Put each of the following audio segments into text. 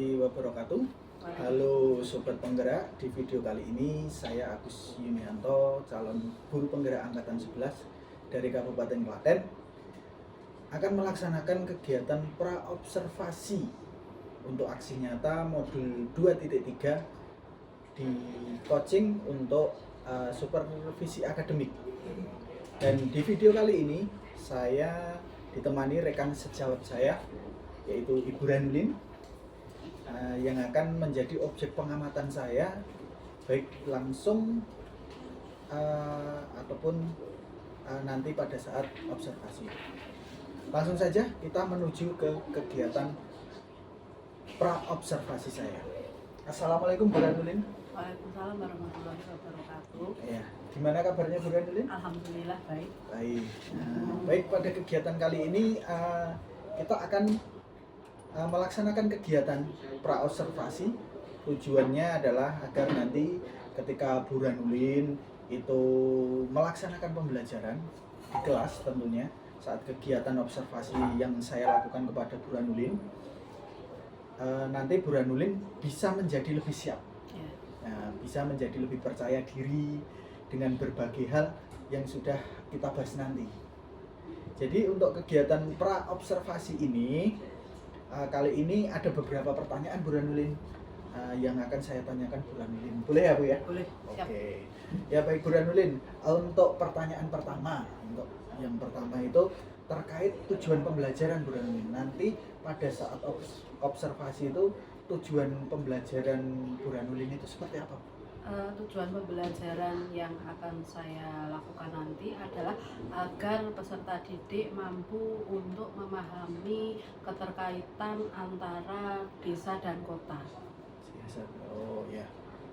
warahmatullahi wabarakatuh. Halo Sobat Penggerak, di video kali ini saya Agus Yunianto, calon guru penggerak angkatan 11 dari Kabupaten Klaten, akan melaksanakan kegiatan pra-observasi untuk aksi nyata modul 2.3 di coaching untuk supervisi akademik. Dan di video kali ini saya ditemani rekan sejawat saya, yaitu Ibu Ranulin, yang akan menjadi objek pengamatan saya baik langsung ataupun nanti pada saat observasi. Langsung saja kita menuju ke kegiatan pra-observasi saya. Assalamualaikum Bu Ranulin. Waalaikumsalam warahmatullahi wabarakatuh. Ya, gimana kabarnya Bu Ranulin? Alhamdulillah baik. Baik. Baik, pada kegiatan kali ini kita akan melaksanakan kegiatan pra-observasi. Tujuannya adalah agar nanti ketika Bu Ranulin itu melaksanakan pembelajaran di kelas, tentunya saat kegiatan observasi yang saya lakukan kepada Bu Ranulin, nanti Bu Ranulin bisa menjadi lebih siap, bisa menjadi lebih percaya diri dengan berbagai hal yang sudah kita bahas nanti. Jadi untuk kegiatan pra-observasi ini, kali ini ada beberapa pertanyaan Bu Ranulin yang akan saya tanyakan Bu Ranulin. Boleh ya Bu ya? Boleh, siap. Oke. Ya baik Bu Ranulin, untuk pertanyaan pertama, untuk yang pertama itu terkait tujuan pembelajaran Bu Ranulin. Nanti pada saat observasi itu tujuan pembelajaran Bu Ranulin itu seperti apa? Tujuan pembelajaran yang akan saya lakukan nanti adalah agar peserta didik mampu untuk memahami keterkaitan antara desa dan kota. Oh ya,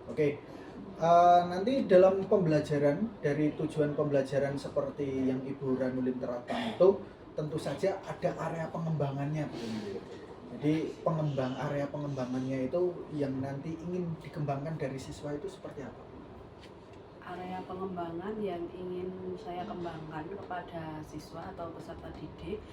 oke. Nanti dalam pembelajaran, dari tujuan pembelajaran seperti yang Ibu Ranulin terapkan itu, tentu saja ada area pengembangannya Bu Ranulin. Jadi area pengembangannya itu yang nanti ingin dikembangkan dari siswa itu seperti apa? Area pengembangan yang ingin saya kembangkan kepada siswa atau peserta didik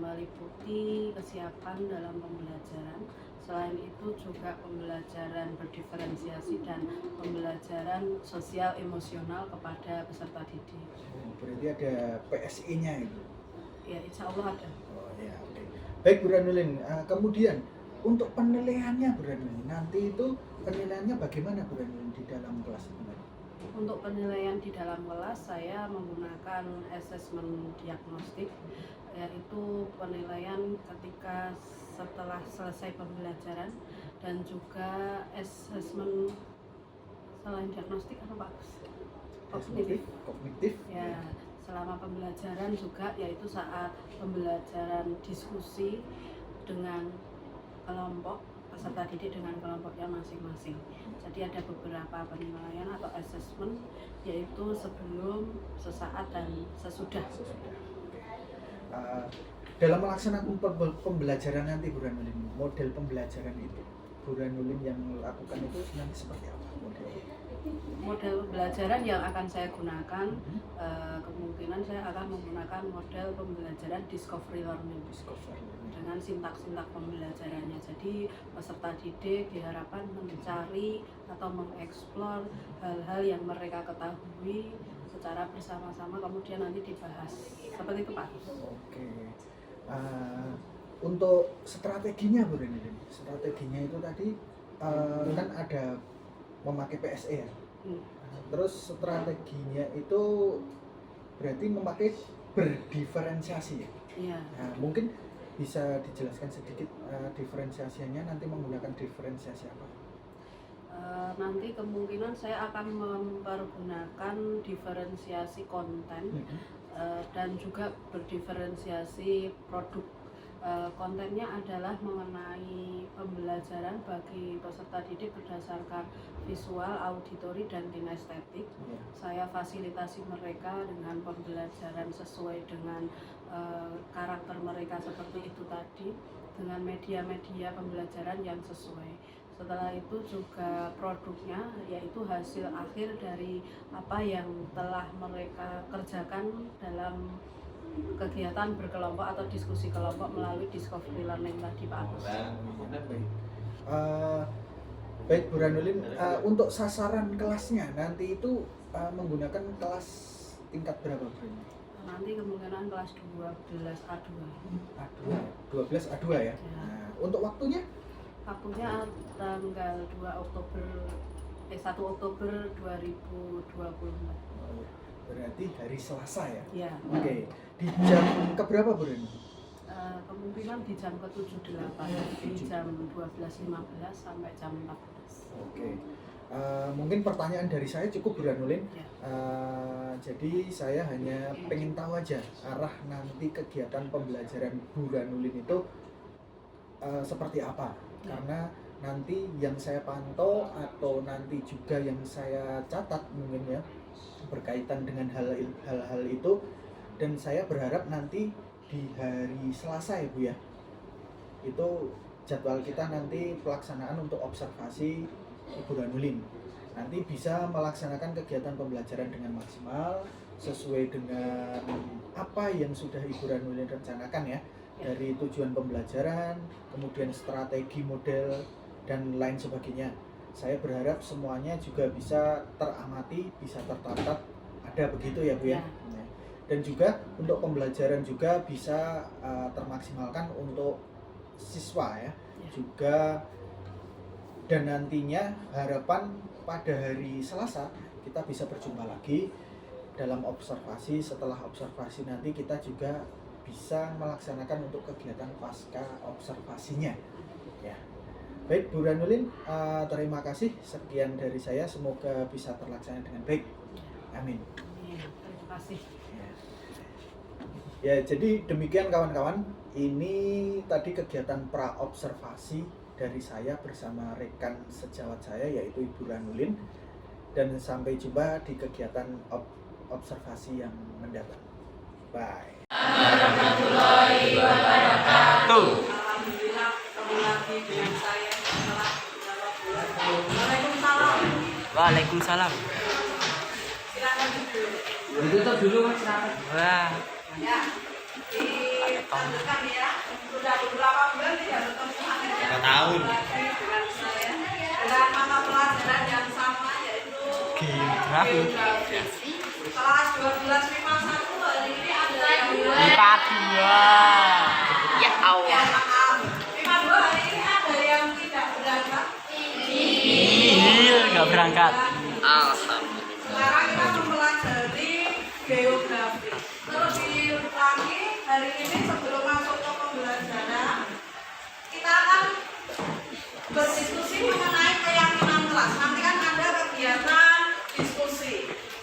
meliputi kesiapan dalam pembelajaran. Selain itu juga pembelajaran berdiferensiasi dan pembelajaran sosial emosional kepada peserta didik. Berarti ada PSI-nya itu? Ya, insya Allah ada. Oh ya, oke. Baik Bu Ranulin, kemudian untuk penilaiannya Bu Ranulin, nanti itu penilaiannya bagaimana Bu Ranulin di dalam kelas itu? Untuk penilaian di dalam kelas saya menggunakan asesmen diagnostik, yaitu penilaian ketika setelah selesai pembelajaran, dan juga asesmen selain diagnostik apa Pak? Kognitif. Ya, selama pembelajaran juga, yaitu saat pembelajaran diskusi dengan kelompok peserta didik dengan kelompoknya masing-masing. Jadi ada beberapa penilaian atau assessment, yaitu sebelum, sesaat, dan sesudah. Dalam melaksanakan pembelajaran nanti Bu Ranulin, model pembelajaran itu Bu Ranulin yang lakukan itu nanti seperti apa Model pembelajaran yang akan saya gunakan, kemungkinan saya akan menggunakan model pembelajaran discovery learning dengan sintak-sintak pembelajarannya. Jadi peserta didik diharapkan mencari atau mengeksplor hal-hal yang mereka ketahui secara bersama-sama, kemudian nanti dibahas. Seperti itu Pak. Oke. Untuk strateginya Bu Ranulin, strateginya itu tadi kan ada memakai PSE ya. Terus strateginya itu berarti memakai berdiferensiasi ya. Iya. Nah, mungkin bisa dijelaskan sedikit diferensiasinya, nanti menggunakan diferensiasi apa? Nanti kemungkinan saya akan mempergunakan diferensiasi konten dan juga berdiferensiasi produk. Kontennya adalah mengenai pembelajaran bagi peserta didik berdasarkan visual, auditori, dan kinestetik. Saya fasilitasi mereka dengan pembelajaran sesuai dengan karakter mereka seperti itu tadi, dengan media-media pembelajaran yang sesuai. Setelah itu juga produknya, yaitu hasil akhir dari apa yang telah mereka kerjakan dalam kegiatan berkelompok atau diskusi kelompok melalui discovery learning tadi Pak Agus. Uh, Baik Bu Ranulin, untuk sasaran kelasnya nanti itu menggunakan kelas tingkat berapa Bu? Nanti kemungkinan kelas 12 A2. A2, 12 A2 ya? Ya. Nah, untuk waktunya? Waktunya tanggal 1 Oktober 2024. Berarti hari Selasa ya? Ya. Oke, di jam keberapa Bu Ranulin? Kemungkinan di jam ke-78, di jam 12.15 sampai jam 14. Oke. Mungkin pertanyaan dari saya cukup Bu Ranulin. Ya. Jadi saya hanya pengen tahu aja arah nanti kegiatan pembelajaran Bu Ranulin itu seperti apa. Ya. Karena nanti yang saya pantau atau nanti juga yang saya catat mungkin ya berkaitan dengan hal-hal itu, dan saya berharap nanti di hari Selasa ya Bu ya, itu jadwal kita nanti pelaksanaan untuk observasi Ibu Ranulin. Nanti bisa melaksanakan kegiatan pembelajaran dengan maksimal sesuai dengan apa yang sudah Ibu Ranulin rencanakan ya, dari tujuan pembelajaran, kemudian strategi, model, dan lain sebagainya. Saya berharap semuanya juga bisa teramati, bisa tercatat, ada begitu ya Bu ya. Dan juga untuk pembelajaran juga bisa termaksimalkan untuk siswa ya. Juga, dan nantinya harapan pada hari Selasa kita bisa berjumpa lagi dalam observasi. Setelah observasi nanti kita juga bisa melaksanakan untuk kegiatan pasca observasinya ya. Baik Bu Ranulin, terima kasih, sekian dari saya, semoga bisa terlaksana dengan baik. Amin. Terima kasih. Ya, jadi demikian kawan-kawan, ini tadi kegiatan pra-observasi dari saya bersama rekan sejawat saya yaitu Ibu Ranulin, dan sampai jumpa di kegiatan observasi yang mendatang. Bye. Warahmatullahi wabarakatuh. Alhamdulillah, ketemu lagi dengan saya setelah Waalaikumsalam. Waalaikumsalam. Silakan dulu. Ditutup dulu Mas, silakan. Wah. Ya, dilanjutkan ya. Sudah beberapa bulan tidak bertemu lagi. 2 tahun. Dengan saya, dengan mata pelajaran yang sama yaitu Geografi. kelas 12 MIPA 1. Hari ini ada yang MIPA 2. Ya Allah. maaf. MIPA 2 hari ini ada yang tidak berangkat. Iya, nggak berangkat. Alhamdulillah. Sekarang kita mempelajari geografi. Terus diulangi hari ini sebelum masuk ke pembelajaran, kita akan berdiskusi mengenai keyakinan kelas. Nanti kan ada kegiatan diskusi.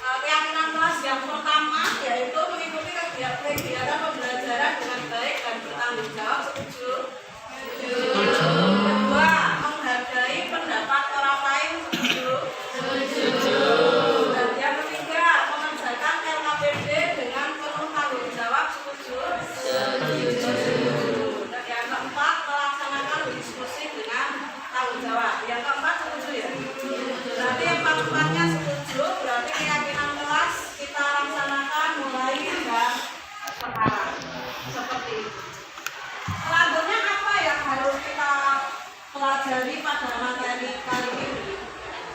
Keyakinan kelas yang pertama yaitu mengikuti kegiatan pembelajaran dengan baik dan bertanggung jawab. Setuju? Kedua, menghargai pendapat orang lain. Setuju? Dan yang ketiga, mengerjakan LKPD dengan penuh tanggung jawab. Setuju? Dan yang keempat, melaksanakan diskusi dengan tanggung jawab. Yang keempat setuju ya? Berarti empat-empatnya setuju, berarti keyakinan kelas kita laksanakan mulai dan sekarang. Seperti itu. Selanjutnya apa yang harus kita pelajari pada materi kali ini?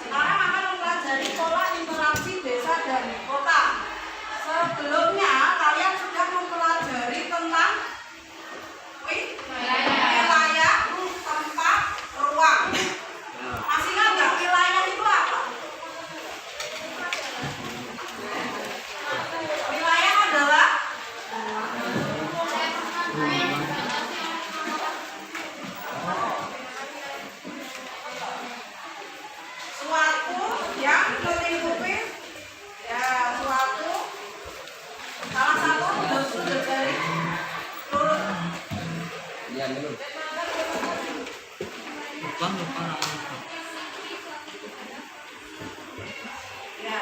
Sekarang akan mempelajari pola interaksi desa dan kota. Sebelumnya kalian sudah mempelajari tentang wilayah, tempat, ruang. Masih ingat nggak wilayah itu apa? Wilayah adalah suatu yang melingkupi suatu salah satu sudut dari lurus. Iya, dulu. Lupa. Ya,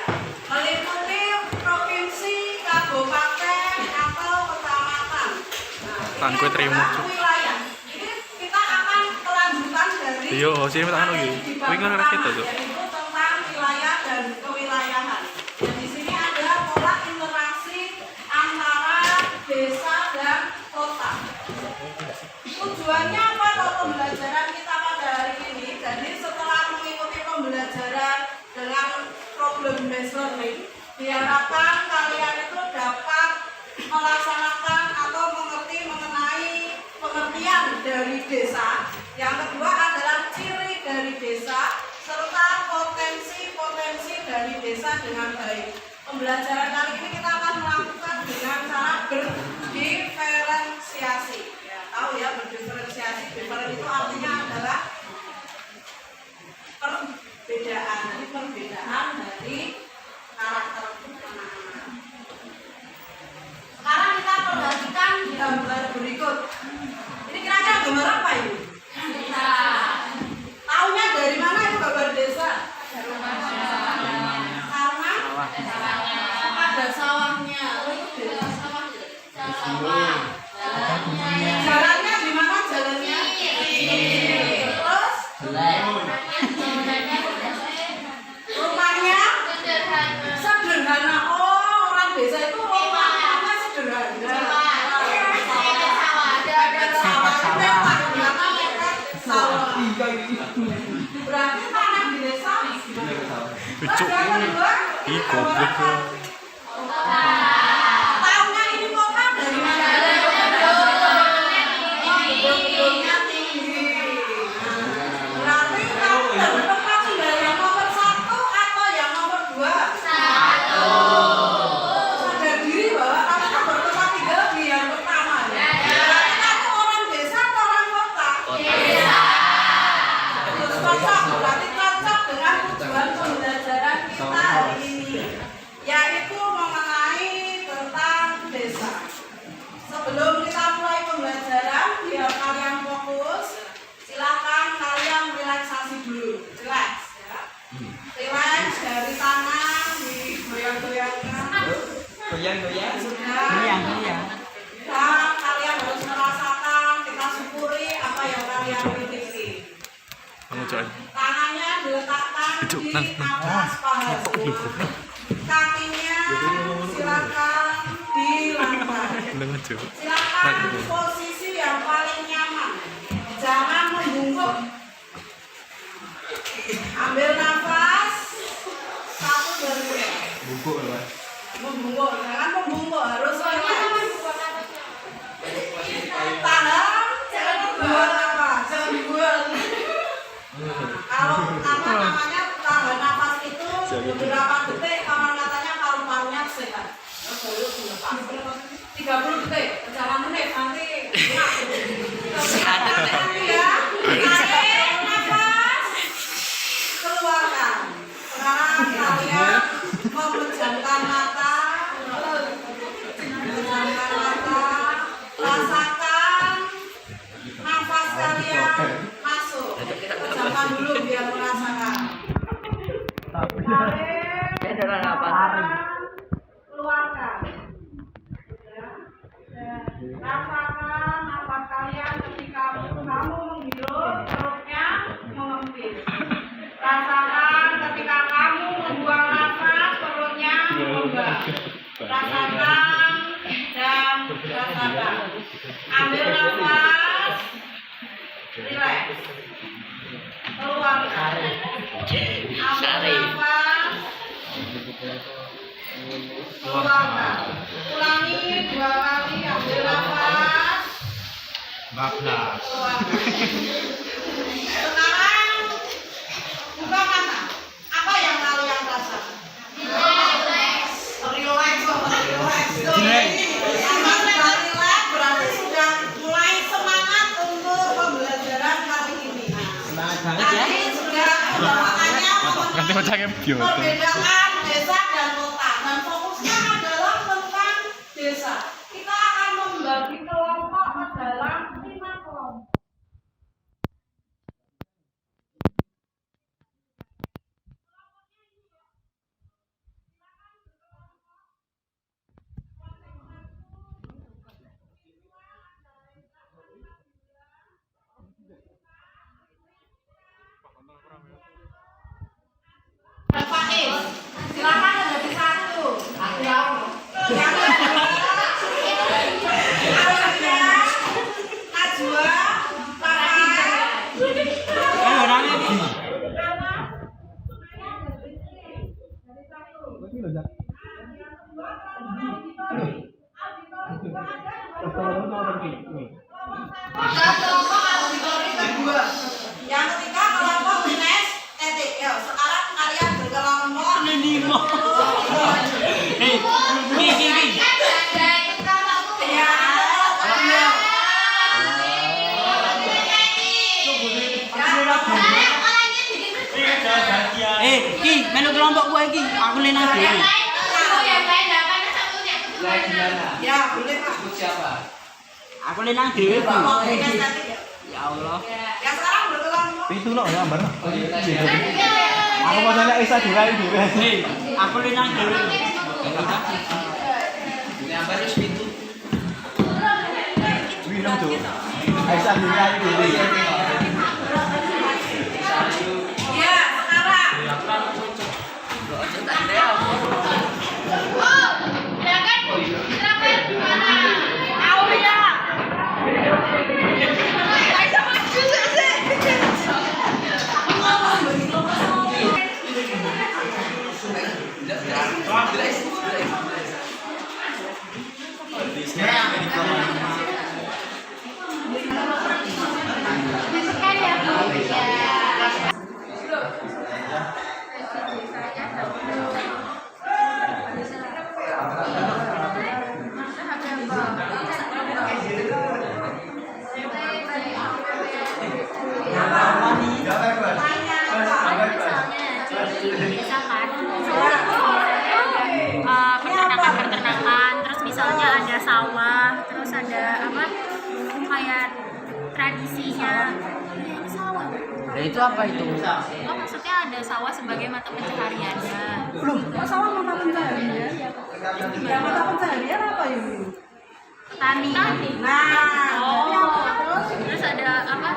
meliputi provinsi, kabupaten, atau kecamatan. Nah, Gue terima. Wilayah. Ini kita akan kelanjutan dari Iya, sini minta anu iki. Kowe ngerti kita tuh. yaitu tentang wilayah dan kewilayahan. Dan di sini ada pola interaksi antara desa dan kota. Tujuannya apa kalau pembelajaran kita pada hari ini? diharapkan kalian itu dapat melaksanakan atau mengerti mengenai pengertian dari desa. Yang kedua adalah ciri dari desa serta potensi-potensi dari desa dengan baik. Pembelajaran kali ini kita akan melakukan dengan cara berdiferensiasi. Ya, tahu ya berdiferensiasi. Diferen itu artinya adalah perbedaan. Ini perbedaan dari karakter anak-anak. Sekarang kita perhatikan gambar berikut. Ini kira-kira gambar apa ini? Tahunya dari mana itu gambar desa? Karena ada sawahnya. Oh, itu desa sawah. Sawah. Jalannya di mana jalannya? Terus? Rumahnya sederhana. Oh, orang desa itu rumahnya sederhana. Berarti tanah di desa tahunnya ini kota dari mana? Gedungnya tinggi. Berarti kamu dapat tempat tinggal yang nomor 1 atau yang nomor 2? Sadar diri bahwa kamu tak bertempat tinggal di yang pertama. Berarti kamu orang desa atau orang kota? Cocok, berarti cocok dengan tujuan pembelajaran kita hari ini, yaitu mengenai tentang desa. Sebelum kita mulai pembelajaran, biar kalian fokus, silakan kalian relaksasi dulu. Relax ya. Relax dari tangan, digoyang-goyangkan. Goyang-goyang. Goyang. Dan kalian harus merasakan, kita syukuri apa yang kalian miliki. Tangannya diletakkan di atas paha. Kakinya silakan di lantai. Silakan posisi yang paling nyaman. Jangan membungkuk. Ambil nafas. 1, 2, 3. Membungkuk, jangan membungkuk, harus relax. Tahan, jangan buang nafas, jangan dibuang. Kalau namanya tahan nafas itu beberapa detik, kalau katanya paru-parunya sehat. 30 detik, jangan menit nanti. Ya, tarik nafas, keluarkan. Sekarang kalian memejamkan mata, rasakan nafas kalian masuk. Pejamkan dulu biar merasakan. Tarik, keluarkan. Rasakan nafas kalian ketika kamu menghirup, perutnya mengempis. Rasakan ketika kamu membuang nafas, perutnya mengembang. Rasakan dan rasakan. Ambil nafas, relax. Keluarkan. Ambil nafas, keluarkan. Ulangi 2 kali. Ambil nafas, keluarkan. Sekarang buka mata. Apa yang kalian rasakan? Relax. Karena sudah relax berarti sudah mulai semangat untuk pembelajaran kali ini. Tadi sudah bawaannya perbedaan desa dan kota, dan fokusnya adalah tentang desa. Kita akan membagi kelompok ke dalam 5 kelompok. Silakan menjadi 1. kelompok auditori kedua. Yang ketiga kelompok UNES titik. Ya, sekarang kalian berkelompok. Ki, melu kelompok gue Ki. Aku lena dhewe. Ya, boleh Pak. Aku lena dhewe, Bu. Kelompok UNES titik ya. Ya Allah. Yang sekarang berkelompok. Itu loh gambar. Aku mau nanya Isa juga itu. Hei, aku lena dhewe. Minum tuh. Isa juga itu. Ya, sekarang. Aulia. Aisyah maju sih. peternakan, terus misalnya ada sawah, terus ada apa kayak tradisinya sawah. Nah, itu apa itu? Oh, maksudnya ada sawah sebagai mata pencahariannya. Sawah mata pencaharian. Ya, mata pencaharian apa ini? Tani. Nah, Oh, terus ada apa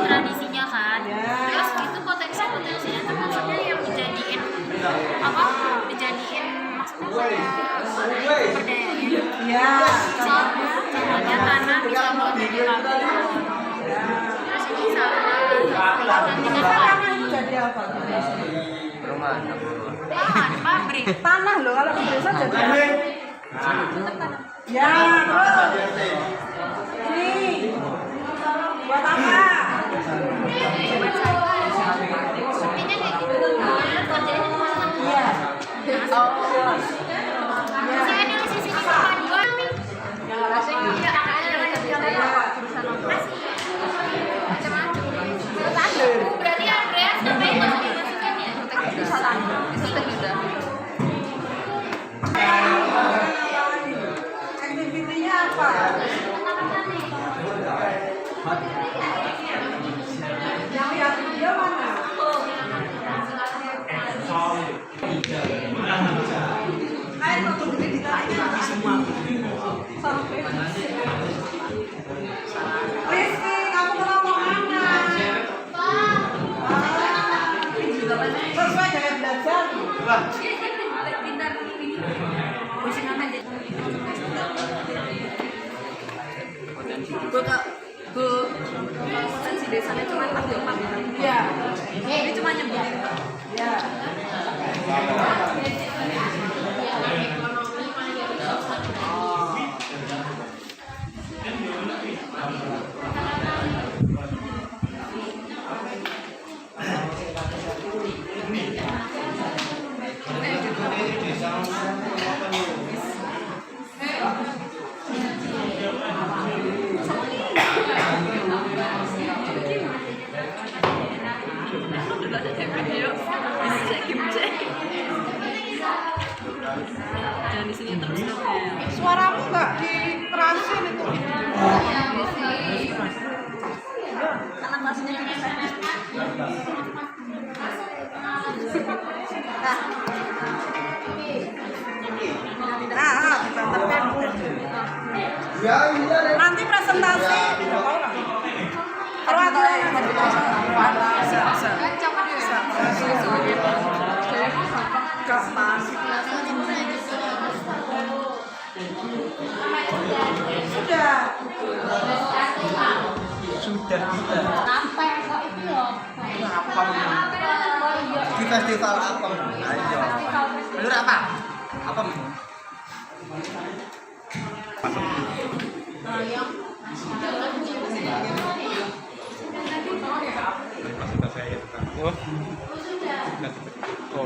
tradisinya kan. Ya. Terus itu potensinya tuh maksudnya yang dijadiin apa? Dijadiin maksudnya kayak pemberdayaan. ya. Contohnya tanah bisa buat jadi pabrik. Terus ini sawah. Nanti kan Tanah itu jadi apa? Rumah. pabrik. Tanah loh, kalau di desa jadi apa? Ya, terus ini buat apa? Intinya kayak gitu. Terus kerjanya kemana? Iya. Saya di sisi perpaduan nih. Iya, ada jurusan operasi. Macam-macam. Berarti Andreas sampai masukin ya? Sistem juga. Aktivitinya apa? Yang lihat video mana? Ayo tuh gede ditanya semua. Rizky, kamu ngomong mana? Sesuai dengan belajar. Bu, potensi desanya cuma 4 Iya. Ini cuma nyebutin. Ya. Dan di sini terus terus. Suaramu nggak dikerasin itu. Karena masanya Nanti presentasi berapa orang? Kalau ada Sudah. Sampai kok itu loh. Apa? Di festival apa? Ayo. Bener apa? Apa? Masuk. Kapasitas saya. Oh. Oh.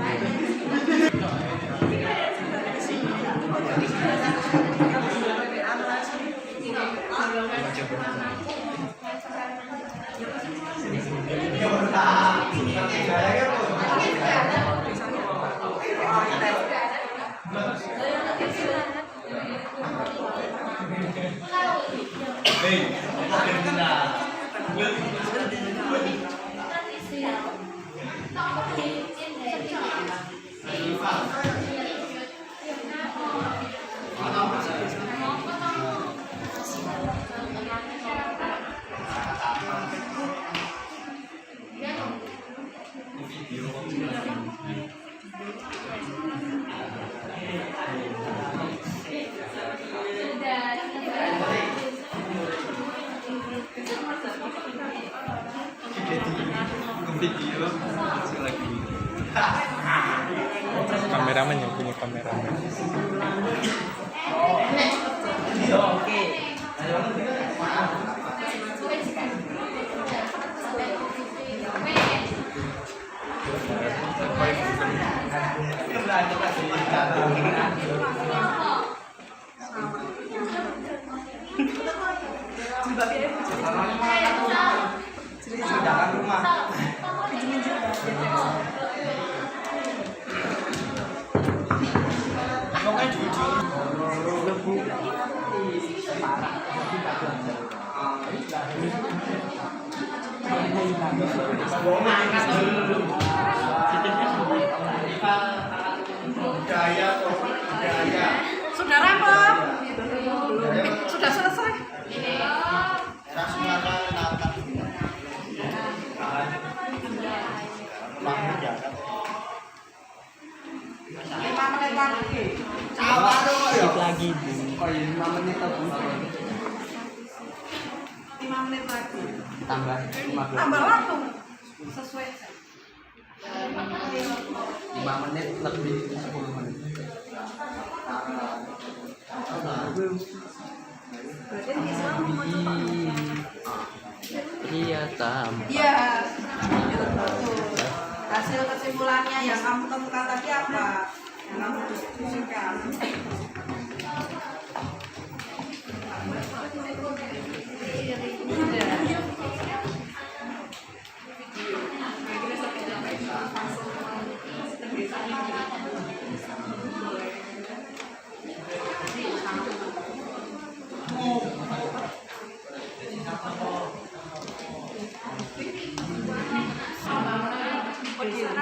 Video lagi. Kameramen yang punya kameramen. Oke. Sudah rampung? Sudah selesai? Lima menit lagi. Sedikit lagi, Bu. 5 menit lagi. Tambah 15. Tambah waktu sesuai. 5 menit lebih 10 menit. Iya, tambah. Iya. Hasil kesimpulannya yang kamu temukan tadi apa? Yang kamu diskusikan.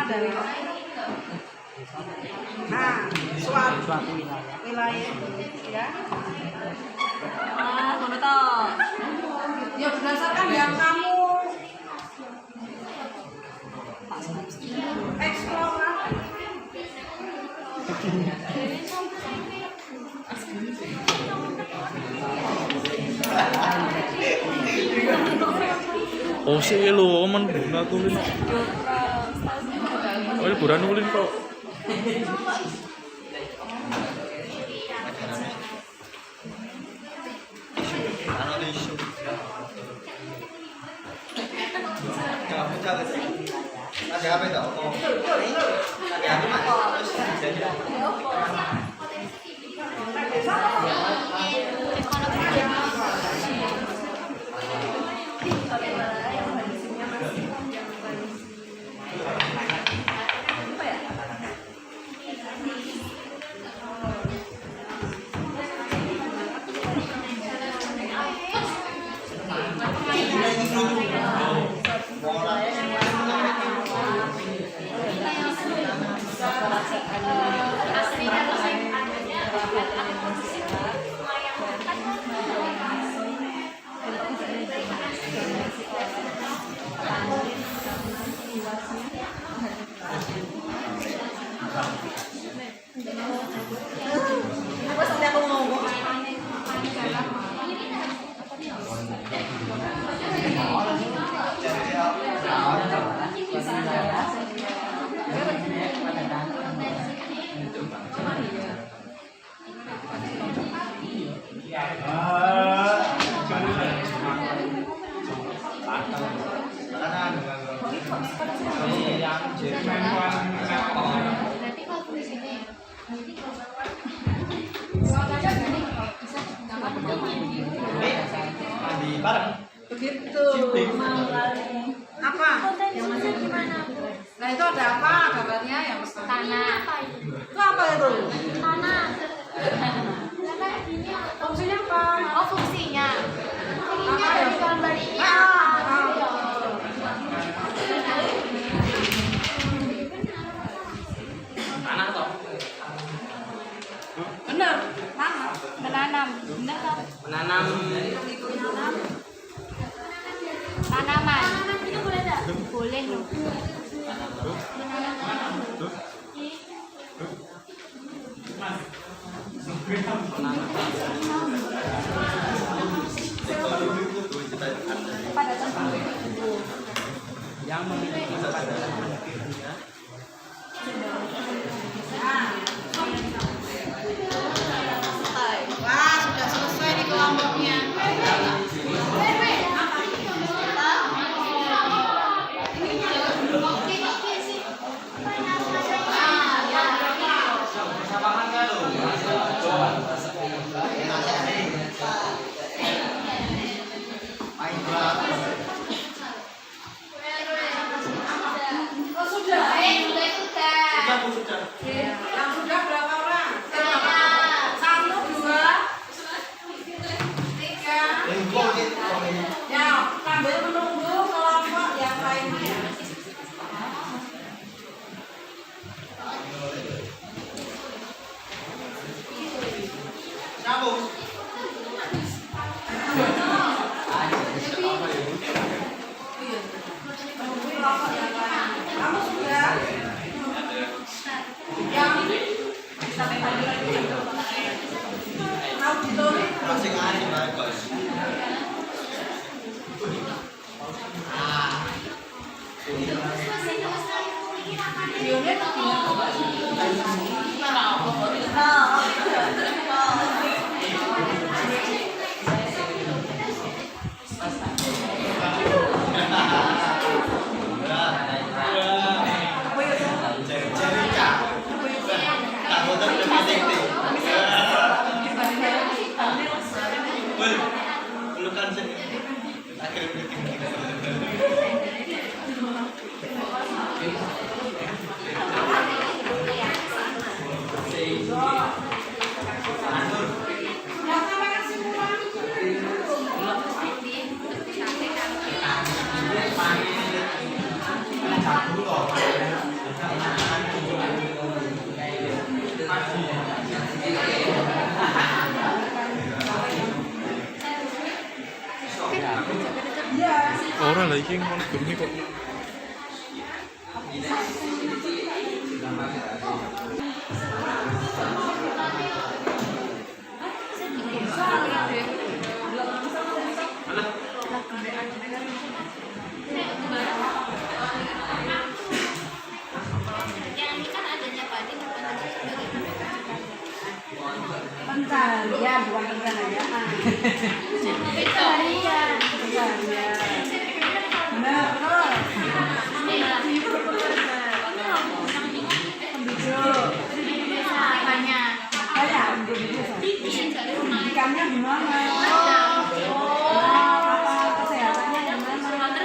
Dari suatu wilayah ya. Ngono to. Ya berdasarkan yang kamu explore lah. Oh sih lo, man guna tulin. Oh liburan nulin kok. Ada apa itu? Asli Berarti kalau di sini Begitu. Apa? yang masih gimana? Nah itu ada apa gambarnya yang Tanah. itu apa itu? Tanah. Fungsinya apa? Oh fungsinya. Fungsinya Apa ya? dari gambar ini Ah, apa? Tanah toh. Bener, tanah. Menanam. Benar kan? Menanam Tanaman. Itu boleh tak? Boleh loh. yang memiliki kepadatan Wah, sudah selesai nih kelompoknya. Oh, sudah. Yang sudah berapa orang? Satu, dua, tiga. Ya, sambil menunggu kelompok yang lainnya. Menunggu kelompok yang lain. Kamu sudah? Yang auditori videonya yang sampai kesimpulan. Ora lah iki ngono gurune kok. Yang ini kan adanya Padi Pencarian bukan pencarian. Pencarian. Benar, betul. Banyak. Banyak penduduk desa. Pendidikannya gimana? Apa kesehatannya gimana?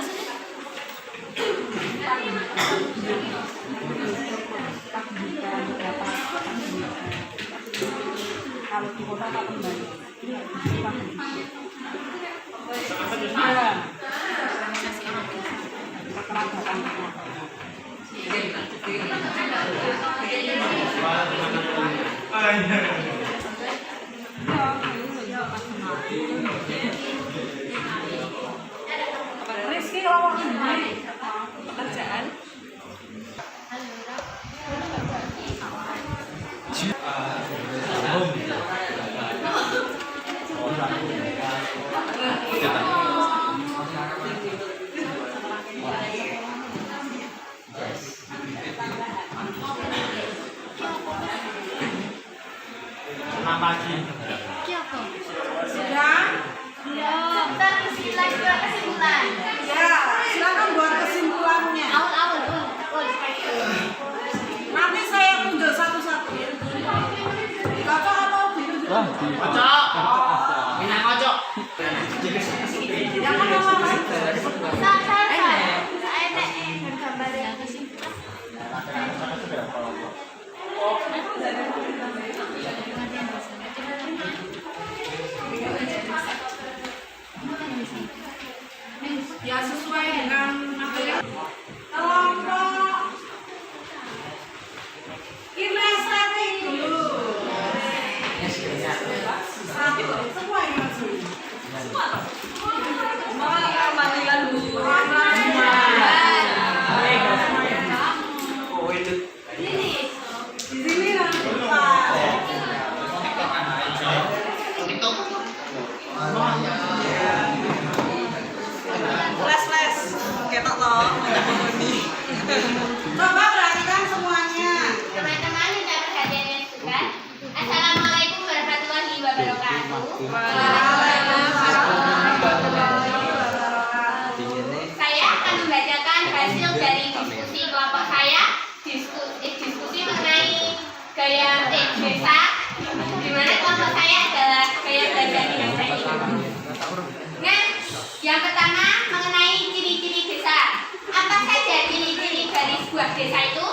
Pendidikan berapa? Kalau di kota tak kembali. Iya. Kekerabatan. Rizky kalau ini pekerjaan Selamat pagi. Siapa? sudah. Sebentar kesimpulan. Ya, silakan buat kesimpulannya. Awal-awal. Ya sesuai dengan materi. Kelompok kinestetik dulu. Satu, semua yang maju. Panggilan dulu. Di sini nanti. Les, ketok toh. Coba perhatikan semuanya. Teman-teman minta perhatiannya juga. Assalamualaikum warahmatullahi wabarakatuh. Saya akan membacakan hasil dari diskusi kelompok saya. Diskusi mengenai gaya desa, di mana kelompok saya adalah gaya belajar desa ini. Nah, yang pertama mengenai ciri-ciri desa. Apa saja ciri-ciri dari sebuah desa itu?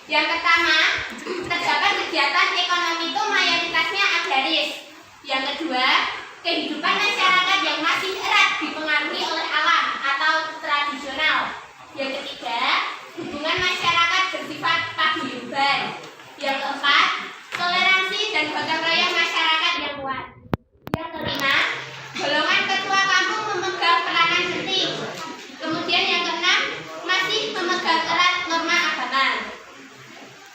Yang pertama, terdapat kegiatan ekonomi itu mayoritasnya agraris. Yang kedua, kehidupan masyarakat yang masih erat dipengaruhi oleh alam atau tradisional. Yang ketiga, hubungan masyarakat bersifat paguyuban. Yang keempat, toleransi dan gotong royong masyarakat yang kuat. Yang kelima, golongan ketua kampung memegang peranan penting. Kemudian yang keenam, masih memegang erat norma agama.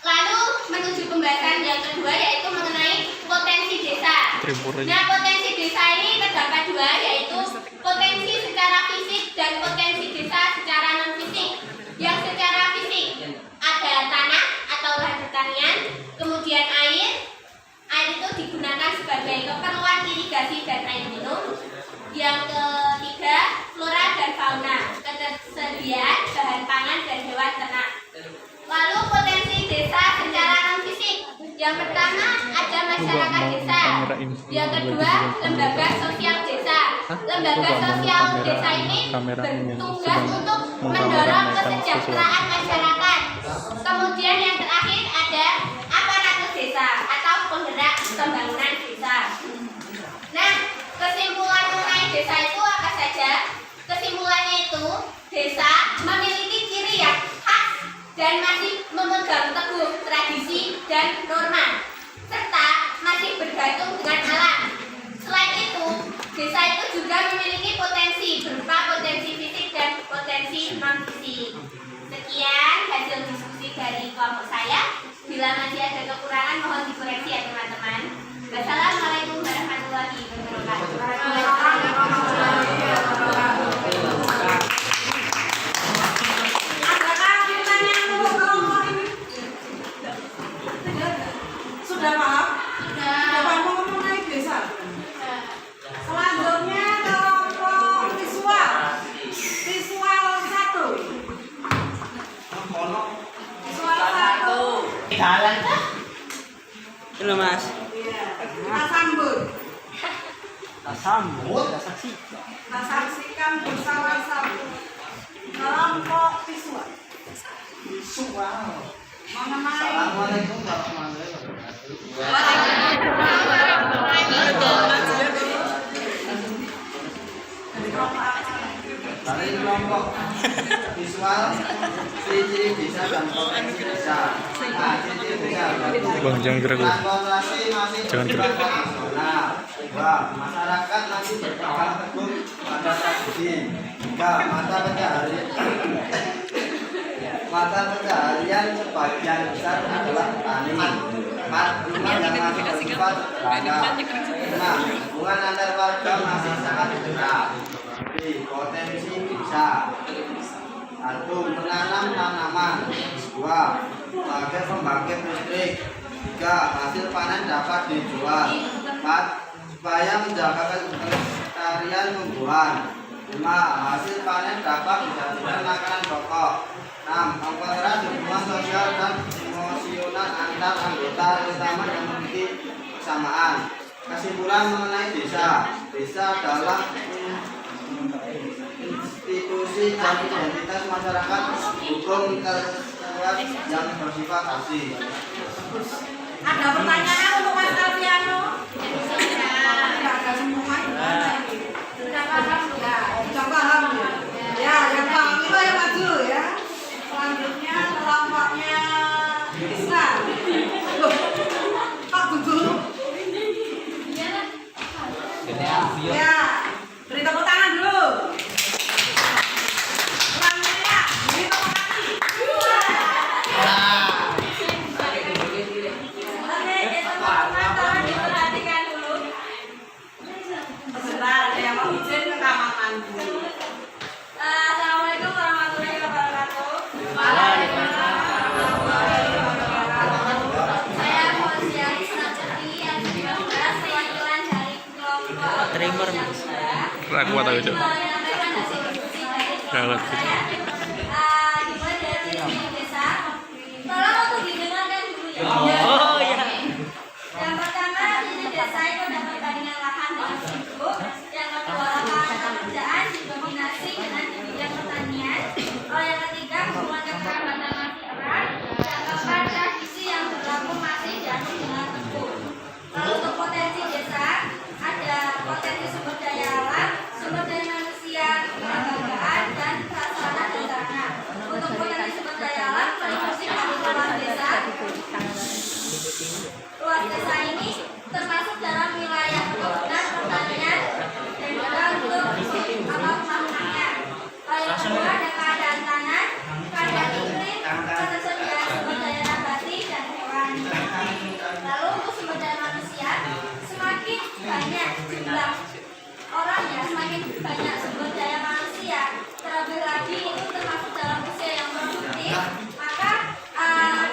Lalu menuju pembahasan yang kedua, yaitu mengenai potensi desa. Nah, potensi desa ini terdapat dua, yaitu potensi secara fisik dan potensi desa secara non fisik. Yang secara fisik ada tanah atau lahan pertanian, kemudian air itu digunakan sebagai keperluan irigasi dan air minum. Yang ketiga, flora dan fauna, ketersediaan bahan pangan dan hewan ternak. Lalu potensi desa secara non fisik. Yang pertama ada masyarakat desa. Yang kedua, lembaga sosial desa. Lembaga sosial desa ini bertugas untuk mendorong kesejahteraan masyarakat. Kemudian yang terakhir ada aparatur desa atau penggerak pembangunan desa. Nah, kesimpulan mengenai desa itu apa saja? Kesimpulannya itu, desa memiliki ciri yang khas dan masih memegang teguh tradisi dan norma, serta masih bergantung dengan alam. Selain itu, desa itu juga memiliki potensi berupa potensi fisik dan potensi non fisik. Sekian hasil diskusi dari kelompok saya. Bila masih ada kekurangan mohon dikoreksi ya teman-teman. Wassalamualaikum warahmatullahi wabarakatuh. Adakah pertanyaan untuk kelompok ini? Sudah paham? Sudah paham mengenai desa? Selanjutnya kelompok visual. Visual 1. Visual 1. Jalan. Halo Mas. Iya. Kita sambut. Kita saksikan bersama-sama. Kelompok visual. Mengenai Assalamualaikum warahmatullahi wabarakatuh. Dari kelompok visual, ciri-ciri desa dan potensi desa. Nah, ciri-ciri desa. Bang, jangan gerak dulu. Transportasi masih Jangan gerak. Nah, dua, masyarakat masih berpegang teguh pada tradisi. Tiga, mata pencaharian sebagian besar adalah petani. Empat, rumah yang masih bersifat sederhana. Lima, hubungan antar warga masih sangat dekat. Potensi bisa. Satu, menanam tanaman. Dua, sebagai pembangkit listrik. Tiga, hasil panen dapat dijual. Empat, supaya menjaga kelestarian tumbuhan. Lima, hasil panen dapat dijadikan makanan pokok. 6. Mempererat hubungan sosial dan emosional antar anggota terutama yang memiliki kesamaan. Kesimpulan mengenai desa. Desa adalah institusi dan identitas masyarakat hukum tersirat yang bersifat asli. Ada pertanyaan untuk Mas Alfiano? Tidak ada semua. Sudah paham ya? Sudah paham ya? Ya, yang paham itu yang maju ya. Selanjutnya kelompoknya Isna. Loh, Pak duduk. Ya, beri tepuk tangan dulu. Selanjutnya, beri tepuk kaki. Diperhatikan dulu. Sebentar, ada yang mau izin ke kamar mandi. Assalamualaikum warahmatullahi wabarakatuh. Saya Fauziani Sunarjati yang 19 perwakilan dari kelompok Tremor. Aku Kuat aku, Cok. menyampaikan hasil diskusi dari kelompok saya. Dimulai dari ciri-ciri desa. Tolong untuk didengarkan dulu ya. Oh iya. Yang pertama, ciri desa itu ada perbandingan lahan dengan penduduk. Yang kedua, lapangan pekerjaan didominasi dengan di bidang pertanian. Yang ketiga, hubungan kekerabatan masih erat. Yang keempat, tradisi yang berlaku masih dianut dengan teguh. Lalu untuk potensi desa, ada potensi sumber daya alam, sumber daya manusia, kelembagaan, dan prasarana dan sarana. Untuk potensi sumber daya alam, kontribusi dari luas desa. Luas desa ini termasuk dalam wilayah perkebunan, pertanian, dan juga untuk pembangunannya. Yang kedua ada keadaan tanah, keadaan iklim, ketersediaan sumber daya nabati dan hewan. Lalu untuk sumber daya manusia, semakin banyak jumlah orangnya, semakin banyak sumber daya manusia. Terlebih lagi itu termasuk dalam usia yang produktif, maka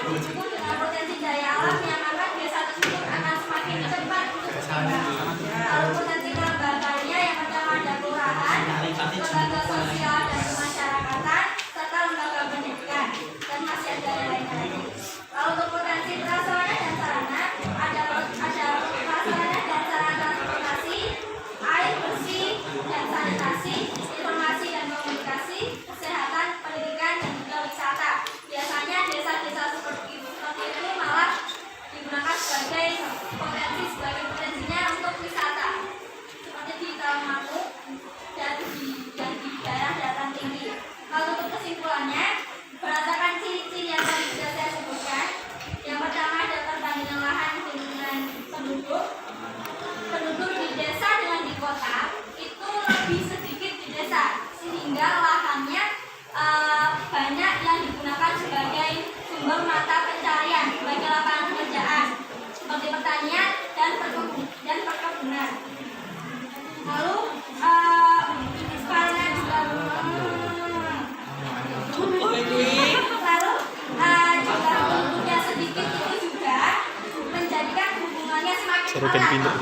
disebut dengan potensi daya alam yang akan desa tersebut akan semakin cepat untuk berkembang. Lalu potensi kelembagaannya yang pertama ada kelurahan, lembaga sosial dan kemasyarakatan, serta lembaga pendidikan, dan masih ada yang lainnya lagi. Lalu untuk potensi prasarana dan sarana ada prasarana dan sarana transportasi, air bersih dan sanitasi, informasi dan komunikasi, kesehatan, pendidikan, dan juga wisata. Biasanya desa-desa seperti itu malah digunakan sebagai potensinya untuk wisata, seperti di Tawangmangu dan di daerah dataran tinggi. Lalu untuk kesimpulannya, berdasarkan ciri-ciri yang tadi sudah saya sebutkan, yang pertama ada perbandingan lahan dengan penduduk. Penduduk di desa dengan di kota itu lebih sedikit di desa, sehingga lahannya banyak yang digunakan sebagai sumber mata pencarian, sebagai lapangan pekerjaan, seperti pertanian dan perkebunan. Lalu karena juga jumlah penduduknya sedikit itu juga menjadikan hubungannya semakin erat.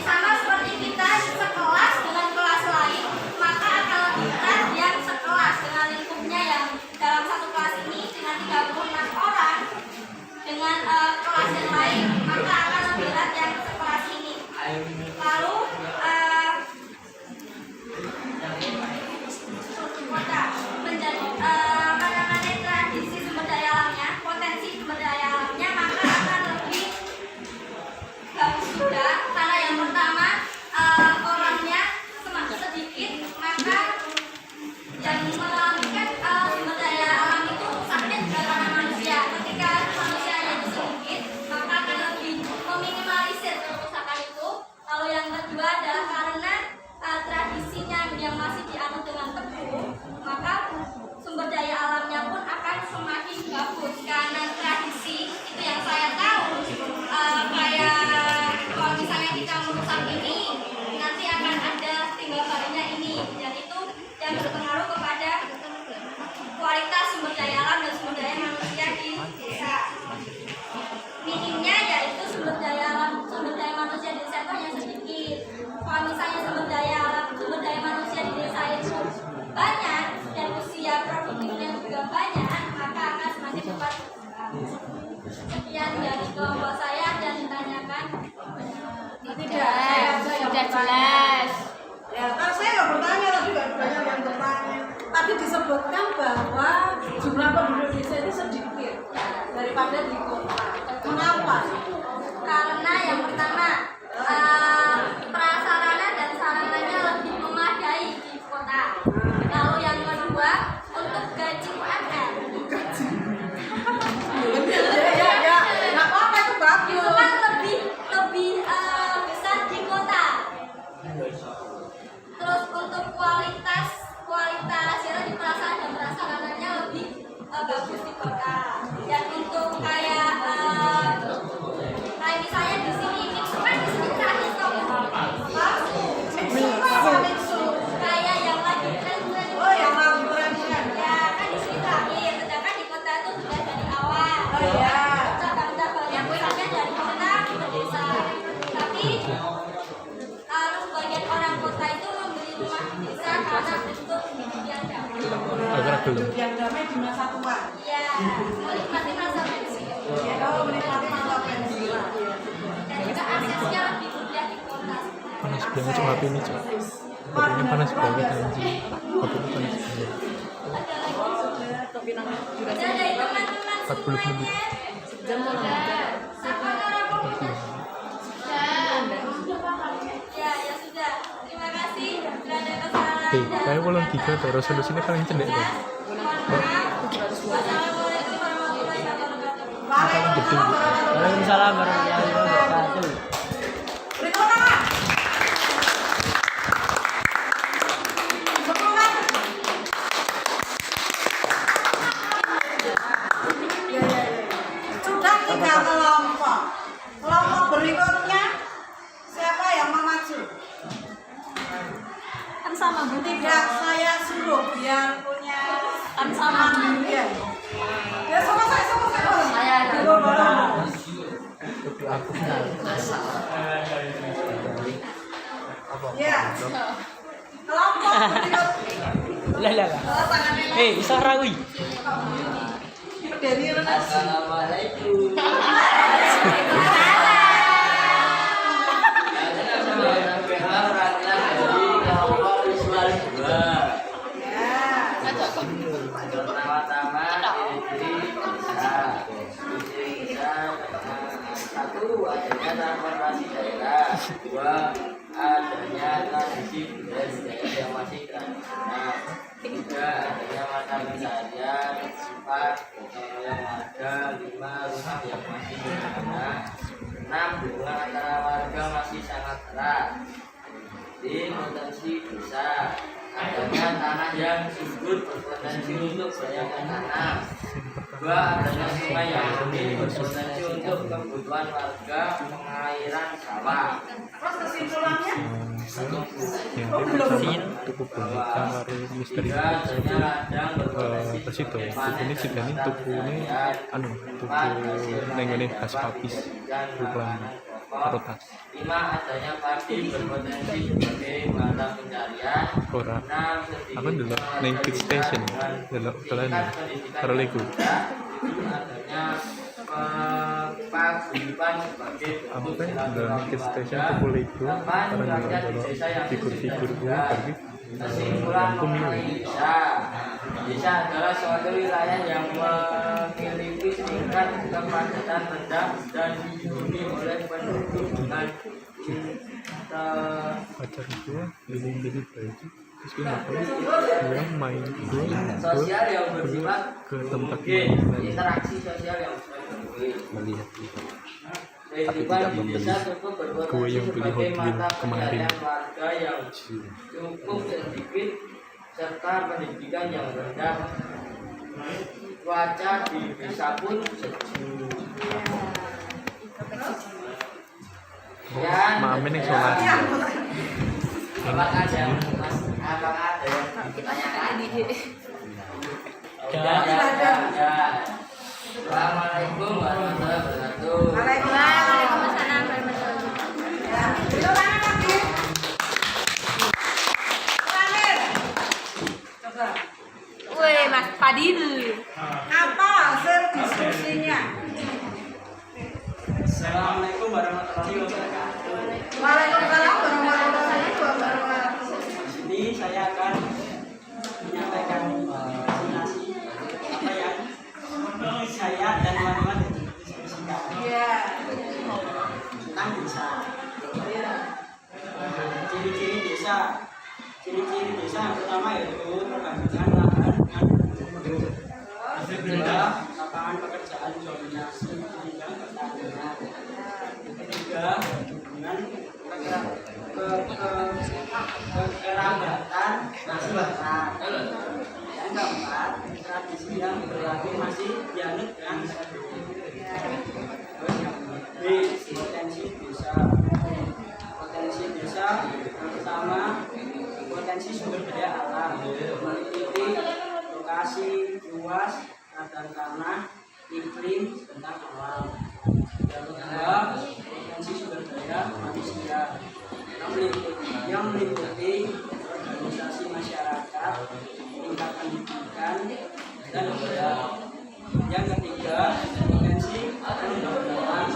Sama seperti kita sekelas dengan kelas lain, maka akan lebih erat yang sekelas dengan lingkupnya yang dalam satu kelas ini dengan 36 orang dengan kelas yang lain, maka akan lebih erat yang sekelas ini. Lalu kota menjadi tradisi sumber daya alamnya, potensi sumber daya alamnya, maka akan lebih bagus juga, karena yang pertama orangnya semakin sedikit, maka yang mengalamikan sumber daya alam itu rusaknya juga karena manusia. Ketika manusianya itu sedikit, maka akan lebih meminimalisir kerusakan itu. Lalu yang kedua adalah karena tradisinya yang masih dianut dengan teguh, maka sumber daya alamnya pun akan semakin bagus. Karena tradisi itu yang saya tahu, kayak kalau misalnya kita merusak ini, nanti akan ada tinggal balinya ini, dan itu yang berpengaruh kepada kualitas sumber daya alam dan sumber daya manusia di desa. Minimnya yaitu sumber daya manusia di desa itu hanya sedikit. Kalau misalnya sumber daya manusia di desa itu banyak dan usia produktifnya juga banyak, maka akan semakin cepat berkembang. Sekian dari kelompok saya dan ditanyakan. Tidak, saya aja yang Sudah bertanya. jelas. Ya, kan saya nggak bertanya, tapi nggak banyak yang bertanya. Tadi disebutkan bahwa jumlah penduduk desa itu sedikit daripada di kota. Mengapa? Karena yang pertama prasarana dan sarananya lebih memadai di kota. Lalu yang kedua untuk gaji UMR. Ya, nggak apa-apa itu bagus. Itu kan lebih besar di kota. Terus untuk kualitas ya di perasaan dan prasarananya lebih bagus di kota. Dan untuk kayak misalnya di sini mixu kan di sini gratis kok. Kayak yang lagi tren-tren. Oh, yang lagi tren-tren. Ya kan di sini terakhir, sedangkan di kota itu sudah dari awal. Oh iya. Cabang-cabang yang pusatnya dari kota ke desa. Tapi harus bagian orang kota itu membeli rumah di desa karena bentuk hidup yang damai. Hidup yang damai di masa tua. Iya, menikmati masa pensiun. Ya, kalau menikmati masa pensiun. Dan juga aksesnya lebih mudah di kota. Panas banget cuma HP ini cuma kopinya panas banget anjing, kopinya panas banget. Udah dari teman-teman 40 menit. semuanya. Siapa orang Ya sudah. Terima kasih. Sudah ada kesalahan. Kayak kalau giga tuh resolusinya paling cendek tuh. Wassalamualaikum warahmatullahi wabarakatuh. Waalaikumsalam warahmatullahi wabarakatuh. Beri tepuk tangan. Semangat. Sudah 3 kelompok. Kelompok berikutnya siapa yang mau maju? Kan sama Bu. Tidak, saya suruh biar punya Kan sama mandirian. Ya selesai. Saya Ya. Kelompok berikut. Lah. Bisa rawi. Dari Renas. Assalamualaikum. Pertama-tama ciri-ciri bisa. Satu, adanya transportasi daerah. Dua, adanya tradisi budaya yang masih tradisional. Tiga, adanya mata pencaharian. Empat, gotong royong warga. Lima, rumah yang masih sederhana. Enam, hubungan antara warga masih sangat erat. Di potensi desa, adanya tanah yang subur berpotensi untuk banyak tanam. Dua, adanya sungai yang jernih berpotensi untuk kebutuhan warga pengairan sawah. Terus kesimpulannya? Yang pertama tuku boneka karo misteri Tiga, adanya ladang berpotensi pas itu sebagai ini sih ini tuku ini anu tuku neng ini khas papis bukan karo tas lima, adanya padi berpotensi sebagai mata pencarian. ora Enam, aku dulu neng Kids Station dulu kalian karo Lego adanya paguyuban sebagai aku bentuk kan dulu neng Kids Station tuku Lego karena dulu figur-figur gue tapi kesimpulan aku mengenai milih desa adalah suatu wilayah yang memiliki tingkat kepadatan rendah dan dihuni oleh penduduk dengan pacar gue beli baju terus gue gue main gue sosial yang bersifat ke tempat homogen, main interaksi sosial yang melihat kehidupan di desa cukup berpotensi Gue yang beli sebagai Hot Wheels mata kemarin. pencarian warga yang cukup sedikit serta pendidikan yang rendah. Cuaca di desa pun sejuk. Dan Mamen yang sholat apakah ada yang ditanyakan? Ya. Assalamualaikum warahmatullahi wabarakatuh. Waalaikumsalam warahmatullahi wabarakatuh. Beri tangan lagi. Terakhir. Coba. Woi, Mas Fadil. Apa hasil diskusinya? Assalamualaikum warahmatullahi wabarakatuh. Waalaikumsalam warahmatullahi wabarakatuh. Di sini saya akan menyampaikan presentasi apa yang saya dan teman-teman diskusikan tentang desa. Ciri-ciri desa. Ciri-ciri desa yang pertama yaitu perbandingan lahan dengan kedua, lapangan pekerjaan dominasi bidang pertanian. Ketiga, hubungan kekerabatan masyarakat. Yang keempat, tradisi yang berlaku masih dianut dengan B. Potensi desa. Potensi desa yang pertama, potensi sumber daya alam meliputi lokasi luas, keadaan tanah, iklim, tentang alam. Yang kedua, potensi sumber daya manusia yang meliputi organisasi masyarakat, tingkat pendidikan, dan budaya. Yang ketiga, potensi kelembagaan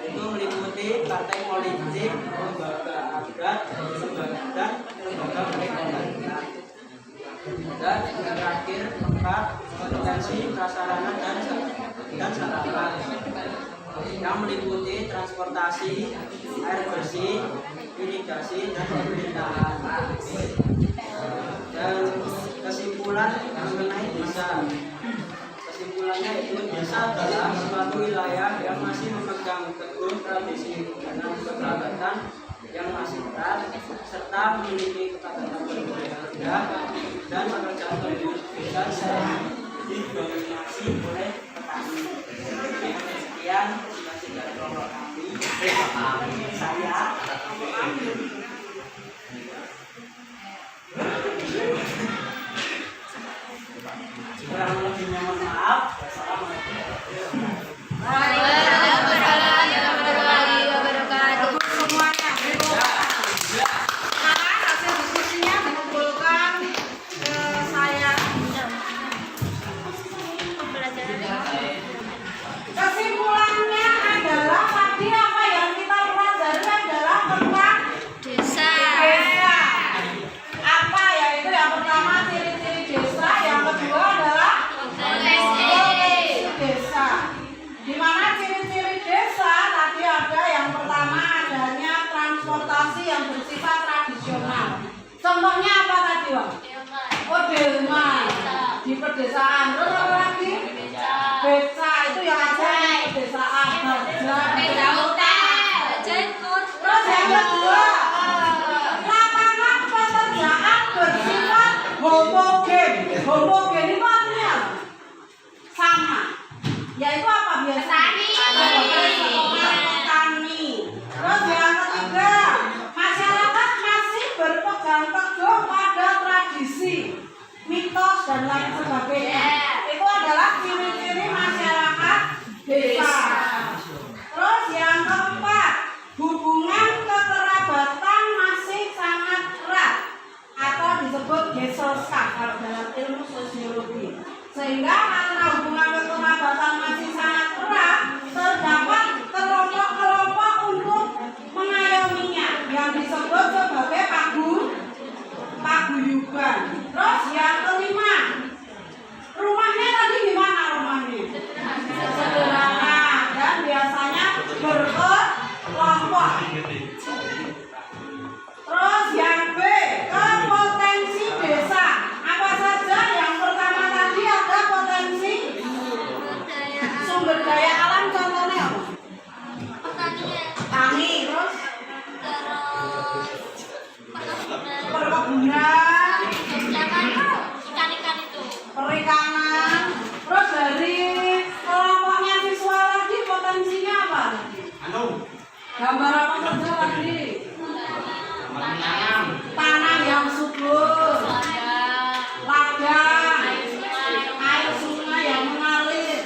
itu meliputi partai politik, lembaga adat, lembaga perekonomian. Dan yang terakhir, keempat, potensi prasarana dan sarana yang meliputi transportasi, air bersih, irigasi, dan pemerintahan. Dan kesimpulan mengenai desa. Kesimpulannya itu desa adalah suatu wilayah yang masih memegang teguh tradisi dan kekerabatan yang masih erat serta memiliki ketaatan berbeda dan pekerjaan penduduk desa didominasi oleh petani. Sekian dari kelompok kami. Saya kurang lebihnya mohon maaf. Wassalamualaikum. Waalaikumsalam warahmatullahi wabarakatuh. Semuanya karena hasil diskusinya mengumpulkan saya. Kesimpulannya adalah tadi apa yang kita pelajari adalah tentang Desa. desa. Apa yaitu yang pertama ciri-ciri desa, yang kedua adalah potensi desa. Di mana ciri-ciri desa tadi ada yang pertama adanya transportasi yang bersifat tradisional. Contohnya apa tadi, Wak? Oh, delman di pedesaan. Terus apa lagi? Beca itu yang ada di pedesaan. Beda hotel. Terus yang kedua, lapangan pekerjaan bersifat homogen. Homogen itu artinya apa? Sama. Yaitu apa biasanya? Petani. Terus yang ketiga, masyarakat masih berpegang teguh pada tradisi, mitos dan lain sebagainya. Itu adalah ciri-ciri masyarakat desa. Terus yang keempat, hubungan kekerabatan masih sangat erat atau disebut gesellschaft kalau dalam ilmu sosiologi. Sehingga karena hubungan kekerabatan masih sangat erat, terdapat kelompok-kelompok untuk mengayominya yang disebut sebagai paguyuban. Terus yang kelima, rumahnya tadi gimana rumahnya? Sederhana dan biasanya berkelompok. Terus yang B, potensi desa. Apa saja? Yang pertama tadi ada potensi sumber daya alam, contohnya apa? Tani, terus perkebunan, Ikan-ikan itu. perikanan. Terus dari kelompoknya siswa lagi potensinya apa? Gambar apa saja lagi? Tanah yang subur, ladang, air sungai yang mengalir,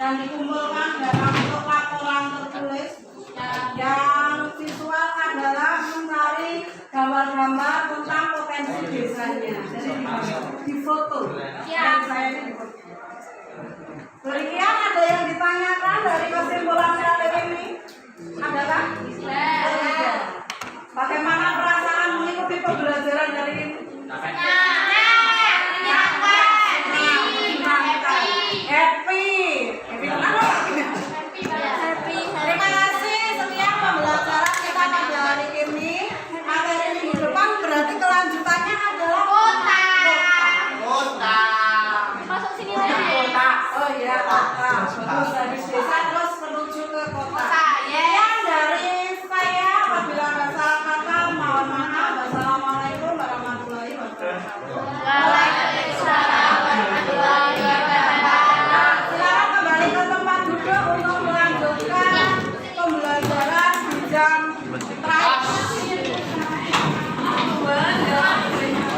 dan dikumpulkan dalam bentuk laporan tertulis. Yang visual adalah mencari gambar-gambar tentang potensi desanya. Jadi di foto. Ya. Saya ini di foto. Demikian ada yang ditanyakan dari kesimpulan saya ini? Adalah?